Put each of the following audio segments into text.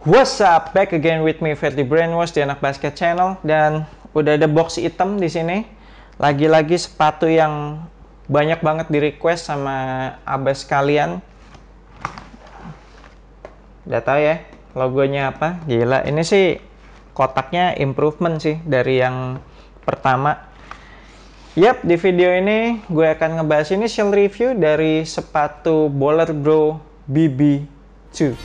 What's up? Back again with me, Ferdi Brainwash di Anak Basket Channel, dan udah ada box item di sini. Lagi-lagi sepatu yang banyak banget di request sama abas kalian. Udah tahu ya logonya apa? Gila, ini sih kotaknya improvement sih dari yang pertama. Yap, di video ini gue akan ngebahas initial review dari sepatu Baller Bro BB2.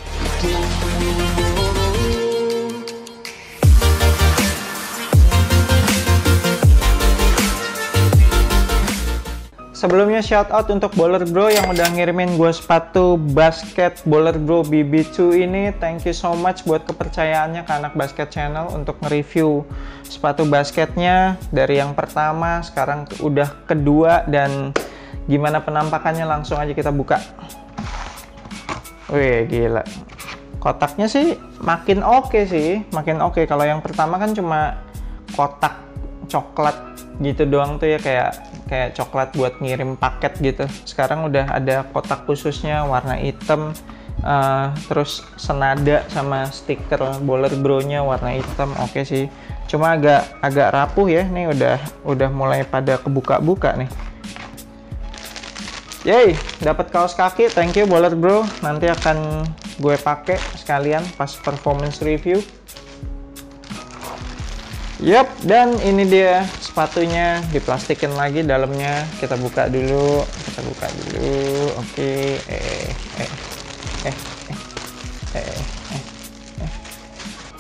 Sebelumnya shout out untuk Baller Bro yang udah ngirimin gue sepatu basket Baller Bro BB2 ini. Thank you so much buat kepercayaannya ke Anak Basket Channel untuk nge-review sepatu basketnya dari yang pertama, sekarang udah kedua, dan gimana penampakannya langsung aja kita buka. Wih, gila. Kotaknya sih makin oke sih, makin oke. Kalau yang pertama kan cuma kotak coklat gitu doang tuh ya, kayak coklat buat ngirim paket gitu. Sekarang udah ada kotak khususnya warna hitam, terus senada sama stiker Baller Bro-nya warna hitam. Oke sih, cuma agak rapuh ya. Nih udah mulai pada kebuka-buka nih. Yeay, dapat kaos kaki. Thank you Baller Bro. Nanti akan gue pakai sekalian pas performance review. Yap, dan ini dia sepatunya, diplastikin lagi dalamnya. Kita buka dulu. Oke.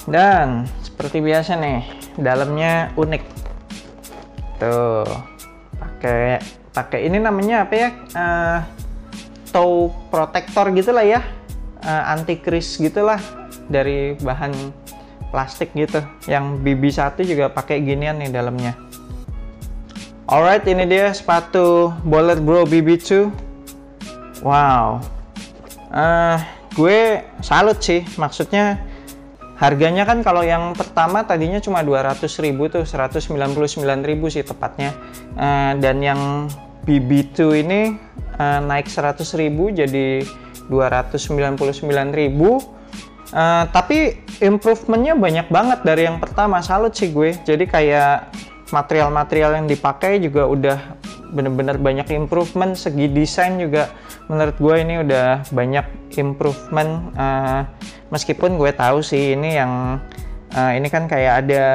Dan seperti biasa nih, dalamnya unik. Tuh, pakai ini namanya apa ya? Toe protector gitulah ya, anti crease gitulah, dari bahan plastik gitu. Yang BB1 juga pakai ginian nih dalamnya. Alright, ini dia sepatu Baller Bro BB2. Wow, gue salut sih. Maksudnya harganya kan kalau yang pertama tadinya cuma 200.000 tuh, 199.000 sih tepatnya. Dan yang BB2 ini naik 100.000 jadi 299.000. Tapi improvementnya banyak banget dari yang pertama. Salut sih gue. Jadi kayak material-material yang dipakai juga udah bener-bener banyak improvement. Segi desain juga menurut gue ini udah banyak improvement. Meskipun gue tahu sih ini yang ini kan kayak ada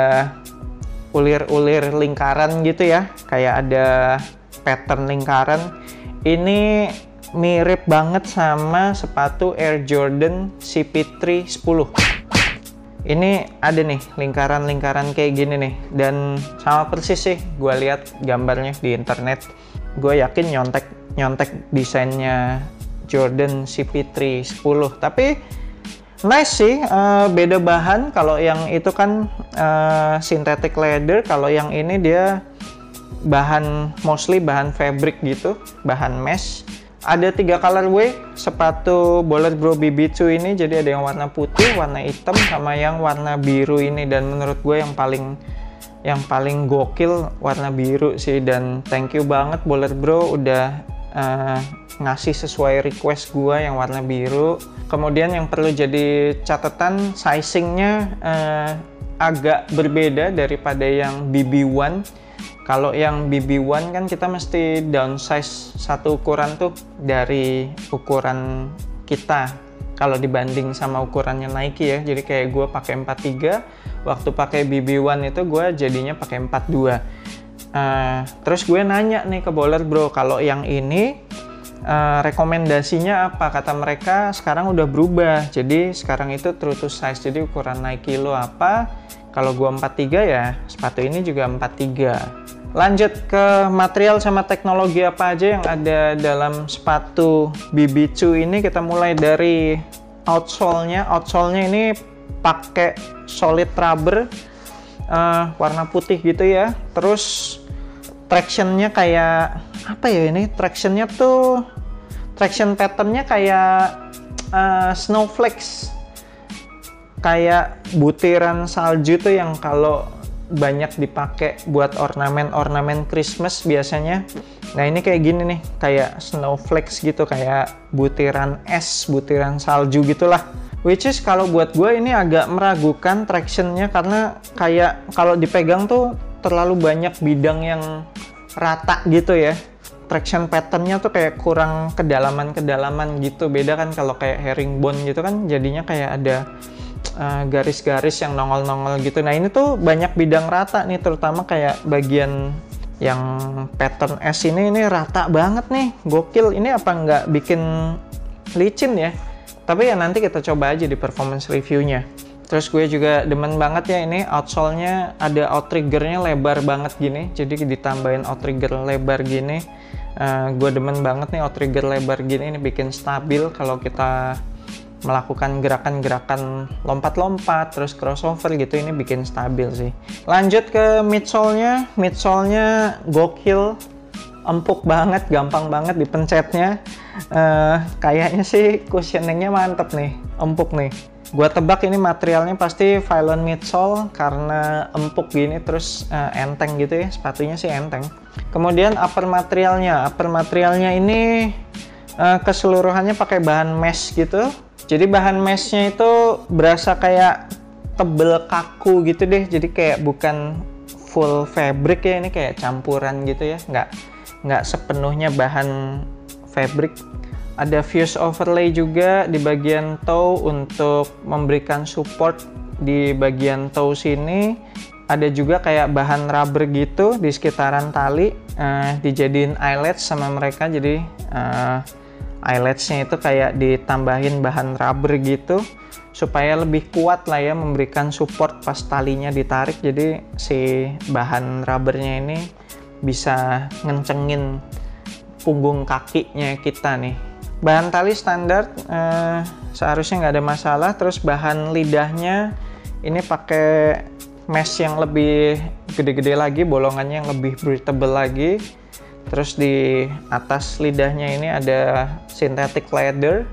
ulir-ulir lingkaran gitu ya, kayak ada pattern lingkaran. Ini mirip banget sama sepatu Air Jordan CP3 10. Ini ada nih lingkaran-lingkaran kayak gini nih, dan sama persis sih gue lihat gambarnya di internet. Gue yakin nyontek desainnya Jordan CP3 10. Tapi nice sih, beda bahan. Kalau yang itu kan synthetic leather, kalau yang ini dia mostly bahan fabric gitu, bahan mesh. Ada 3 colorway sepatu Baller Bro BB2 ini. Jadi ada yang warna putih, warna hitam, sama yang warna biru ini. Dan menurut gue yang paling gokil warna biru sih. Dan thank you banget Baller Bro udah ngasih sesuai request gue yang warna biru. Kemudian yang perlu jadi catatan, sizingnya agak berbeda daripada yang BB1. Kalau yang BB1 kan kita mesti downsize satu ukuran tuh dari ukuran kita kalau dibanding sama ukurannya Nike ya. Jadi kayak gue pakai 43, waktu pakai BB1 itu gue jadinya pakai 42. Terus gue nanya nih ke Baller Bro, kalau yang ini rekomendasinya apa? Kata mereka sekarang udah berubah. Jadi sekarang itu true to size. Jadi ukuran Nike lo apa? Kalau gue 43 ya sepatu ini juga 43. Lanjut ke material sama teknologi apa aja yang ada dalam sepatu BB2 ini. Kita mulai dari outsole-nya. Outsole-nya ini pakai solid rubber warna putih gitu ya. Terus traction-nya kayak apa ya ini? Traction-nya tuh traction pattern-nya kayak snowflakes. Kayak butiran salju tuh yang kalau banyak dipakai buat ornamen Christmas biasanya. Nah ini kayak gini nih, kayak snowflakes gitu, kayak butiran es, butiran salju gitulah. which is kalau buat gue ini agak meragukan tractionnya, karena kayak kalau dipegang tuh terlalu banyak bidang yang rata gitu ya. Traction patternnya tuh kayak kurang kedalaman gitu. Beda kan kalau kayak herringbone gitu kan jadinya kayak ada garis-garis yang nongol-nongol gitu. Nah ini tuh banyak bidang rata nih, terutama kayak bagian yang pattern S ini rata banget nih, gokil. Ini apa nggak bikin licin ya? Tapi ya nanti kita coba aja di performance reviewnya. Terus gue juga demen banget ya ini outsole-nya ada outrigger-nya lebar banget gini, jadi ditambahin outrigger lebar gini. Gue demen banget nih outrigger lebar gini, ini bikin stabil kalau kita melakukan gerakan-gerakan lompat-lompat terus crossover gitu, ini bikin stabil sih. Lanjut ke midsole-nya. Midsole-nya gokil, empuk banget, gampang banget dipencetnya. Kayaknya sih cushioning-nya mantep nih, empuk nih. Gua tebak ini materialnya pasti Phylon midsole karena empuk gini, terus enteng gitu ya, sepatunya sih enteng. Kemudian upper materialnya ini keseluruhannya pakai bahan mesh gitu. Jadi bahan meshnya itu berasa kayak tebel kaku gitu deh, jadi kayak bukan full fabric ya, ini kayak campuran gitu ya, nggak sepenuhnya bahan fabric. Ada fuse overlay juga di bagian toe untuk memberikan support di bagian toe sini. Ada juga kayak bahan rubber gitu di sekitaran tali, dijadiin eyelets sama mereka, jadi eyeletsnya itu kayak ditambahin bahan rubber gitu supaya lebih kuat lah ya, memberikan support pas talinya ditarik. Jadi si bahan rubbernya ini bisa ngencengin punggung kakinya kita nih. Bahan tali standar, seharusnya nggak ada masalah. Terus bahan lidahnya ini pakai mesh yang lebih gede-gede lagi, bolongannya yang lebih breathable lagi. Terus di atas lidahnya ini ada synthetic leather,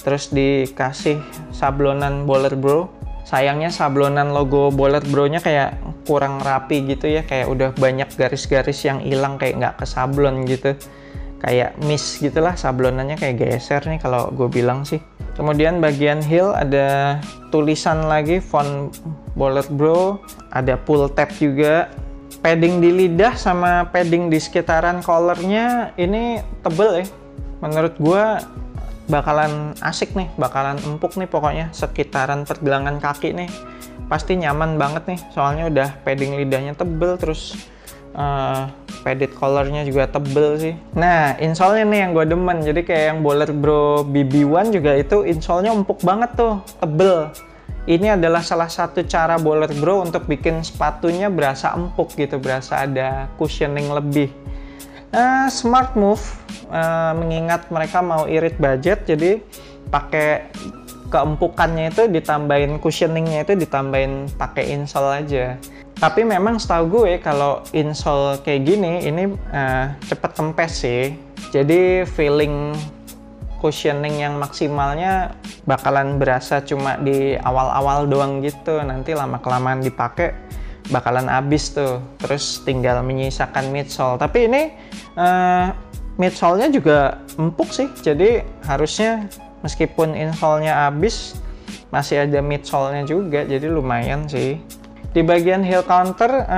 terus dikasih sablonan Boler Bro. Sayangnya sablonan logo Boler Bro nya kayak kurang rapi gitu ya, kayak udah banyak garis-garis yang hilang, kayak nggak kesablon gitu, kayak miss gitulah, sablonannya kayak geser nih kalau gue bilang sih. Kemudian bagian heel ada tulisan lagi font Boler Bro, ada pull tab juga. Padding di lidah sama padding di sekitaran collarnya ini tebel ya. Menurut gue bakalan asik nih, bakalan empuk nih pokoknya. Sekitaran pergelangan kaki nih pasti nyaman banget nih, soalnya udah padding lidahnya tebel, terus padded collarnya juga tebel sih. Nah, insole-nya nih yang gue demen. Jadi kayak yang Boler Bro BB1 juga itu insole-nya empuk banget tuh, tebel. Ini adalah salah satu cara Boler Bro untuk bikin sepatunya berasa empuk gitu, berasa ada cushioning lebih. Smart move, mengingat mereka mau irit budget, jadi pakai keempukannya itu ditambahin cushioningnya itu ditambahin pakai insole aja. Tapi memang setahu gue kalau insole kayak gini ini cepet kempes sih. Jadi feeling cushioning yang maksimalnya bakalan berasa cuma di awal-awal doang gitu. Nanti lama-kelamaan dipakai bakalan habis tuh. Terus tinggal menyisakan midsole. Tapi ini midsole-nya juga empuk sih. Jadi harusnya meskipun insole-nya habis masih ada midsole-nya juga. Jadi lumayan sih. Di bagian heel counter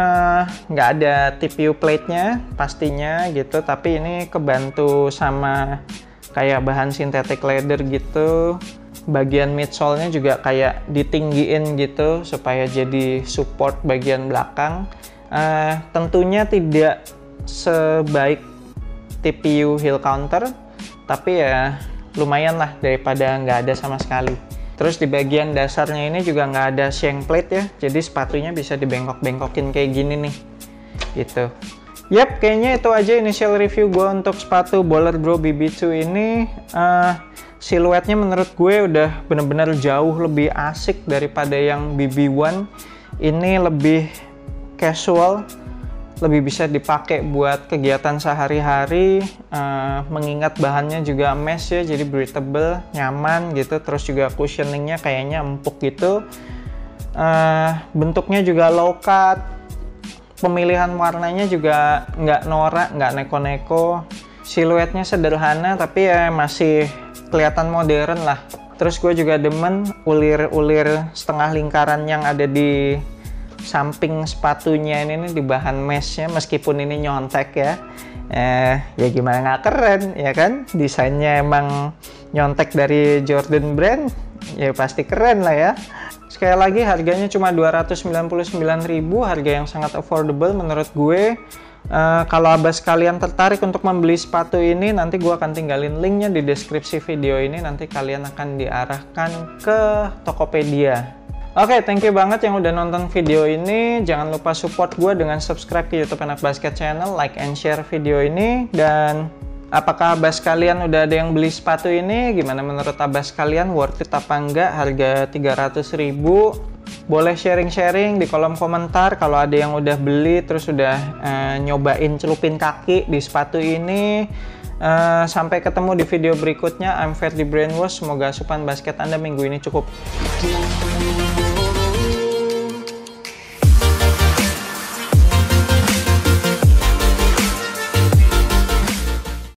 nggak ada TPU plate-nya pastinya gitu, tapi ini kebantu sama kayak bahan synthetic leather gitu. Bagian midsole-nya juga kayak ditinggiin gitu supaya jadi support bagian belakang. Tentunya tidak sebaik TPU heel counter, tapi ya lumayan lah daripada nggak ada sama sekali. Terus di bagian dasarnya ini juga nggak ada shank plate ya, jadi sepatunya bisa dibengkok-bengkokin kayak gini nih gitu. Yap, kayaknya itu aja initial review gue untuk sepatu Boler Bro BB2 ini. Siluetnya menurut gue udah bener-bener jauh lebih asik daripada yang BB1. Ini lebih casual, lebih bisa dipakai buat kegiatan sehari-hari. Mengingat bahannya juga mesh ya, jadi breathable, nyaman gitu. Terus juga cushioningnya kayaknya empuk gitu. Bentuknya juga low cut. Pemilihan warnanya juga nggak norak, nggak neko-neko. Siluetnya sederhana tapi ya masih kelihatan modern lah. Terus gue juga demen ulir-ulir setengah lingkaran yang ada di samping sepatunya ini nih, di bahan meshnya, meskipun ini nyontek ya. Ya gimana nggak keren ya kan? Desainnya emang nyontek dari Jordan Brand, ya pasti keren lah ya. Sekali lagi harganya cuma 299.000, harga yang sangat affordable menurut gue. Kalau abas kalian tertarik untuk membeli sepatu ini, nanti gue akan tinggalin linknya di deskripsi video ini, nanti kalian akan diarahkan ke Tokopedia. Oke, thank you banget yang udah nonton video ini. Jangan lupa support gue dengan subscribe ke YouTube Anak Basket Channel, like and share video ini. Dan apakah abas kalian udah ada yang beli sepatu ini? Gimana menurut abas kalian, worth it apa enggak harga 300.000? Boleh sharing-sharing di kolom komentar kalau ada yang udah beli terus udah nyobain celupin kaki di sepatu ini. Sampai ketemu di video berikutnya. I'm Ferdy Brainwash. Semoga asupan basket Anda minggu ini cukup.